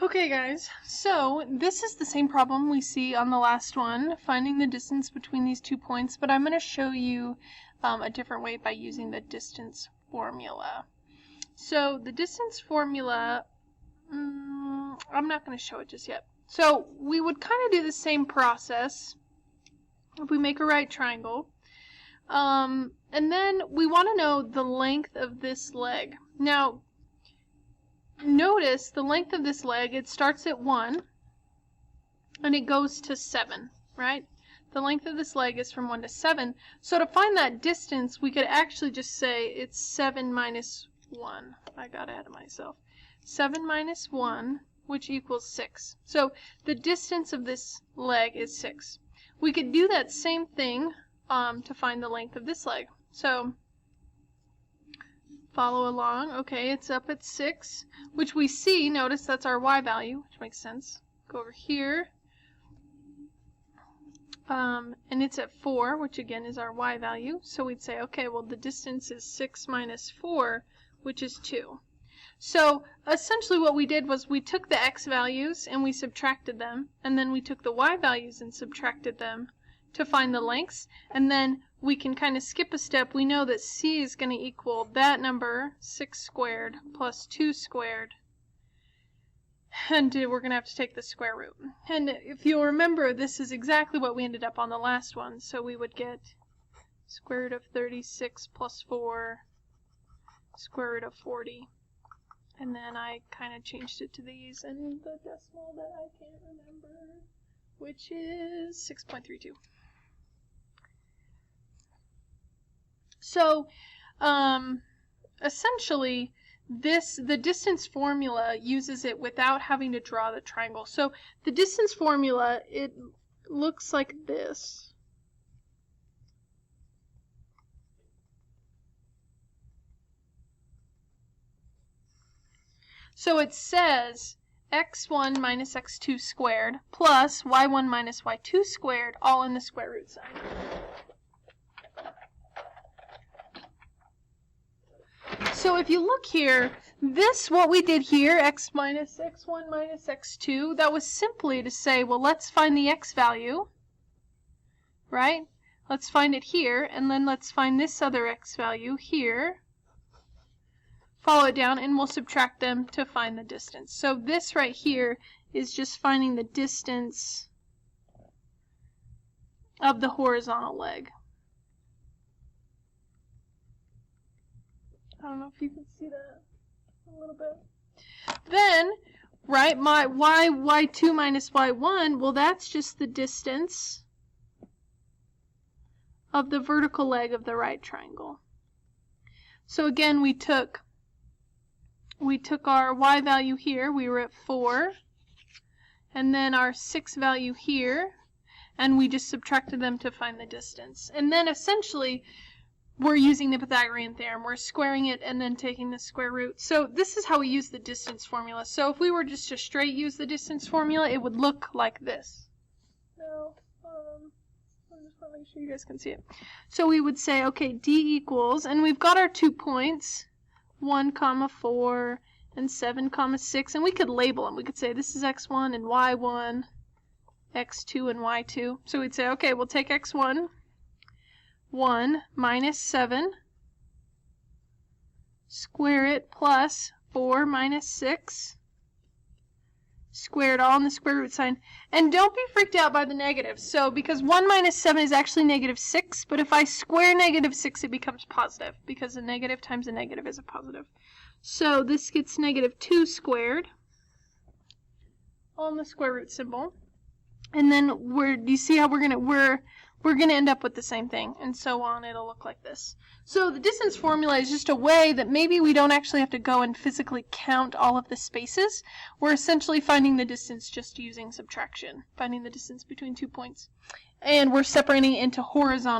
Okay guys, so this is the same problem we see on the last one, finding the distance between these 2 points, but I'm going to show you a different way by using the distance formula. So the distance formula, I'm not going to show it just yet. So we would kind of do the same process if we make a right triangle. And then we want to know the length of this leg. Now, notice the length of this leg, it starts at 1 and it goes to 7, right? The length of this leg is from 1 to 7. So to find that distance, we could actually just say it's 7 minus 1. I got ahead of myself. 7 minus 1, which equals 6. So the distance of this leg is 6. We could do that same thing to find the length of this leg. So follow along. Okay, it's up at 6, which we see, notice that's our y value, which makes sense. Go over here. And it's at 4, which again is our y value. So we'd say, okay, well the distance is 6 minus 4, which is 2. So essentially what we did was we took the x values and we subtracted them, and then we took the y values and subtracted them to find the lengths, and then we can kind of skip a step. We know that c is going to equal that number, 6 squared, plus 2 squared, and we're going to have to take the square root. And if you'll remember, this is exactly what we ended up on the last one, so we would get square root of 36 plus 4, square root of 40. And then I kind of changed it to these and the decimal that I can't remember, which is 6.32. So, essentially, the distance formula uses it without having to draw the triangle. So, the distance formula, it looks like this. So it says x1 minus x2 squared plus y1 minus y2 squared, all in the square root sign. So if you look here, what we did here, x1 minus x2, that was simply to say, well, let's find the x value, right? Let's find it here, and then let's find this other x value here. Follow it down, and we'll subtract them to find the distance. So this right here is just finding the distance of the horizontal leg. I don't know if you can see that a little bit. Then, right, my y2 minus y1, well, that's just the distance of the vertical leg of the right triangle. So again, we took our y value here, we were at 4, and then our 6 value here, and we just subtracted them to find the distance. And then essentially, we're using the Pythagorean theorem. We're squaring it and then taking the square root. So this is how we use the distance formula. So if we were just to straight use the distance formula, it would look like this. No, I just want to make sure you guys can see it. So we would say, okay, d equals, and we've got our 2 points, 1, 4, and 7, 6, and we could label them. We could say this is x1 and y1, x2 and y2. So we'd say, okay, we'll take x1, 1 minus 7, square it, plus 4 minus 6, squared, all in the square root sign. And don't be freaked out by the negatives. So because 1 minus 7 is actually negative 6, but if I square negative 6, it becomes positive, because a negative times a negative is a positive. So this gets negative 2 squared, all in the square root symbol. And then do you see how we're gonna end up with the same thing, and so on. It'll look like this. So the distance formula is just a way that maybe we don't actually have to go and physically count all of the spaces. We're essentially finding the distance just using subtraction, finding the distance between 2 points. And we're separating it into horizontal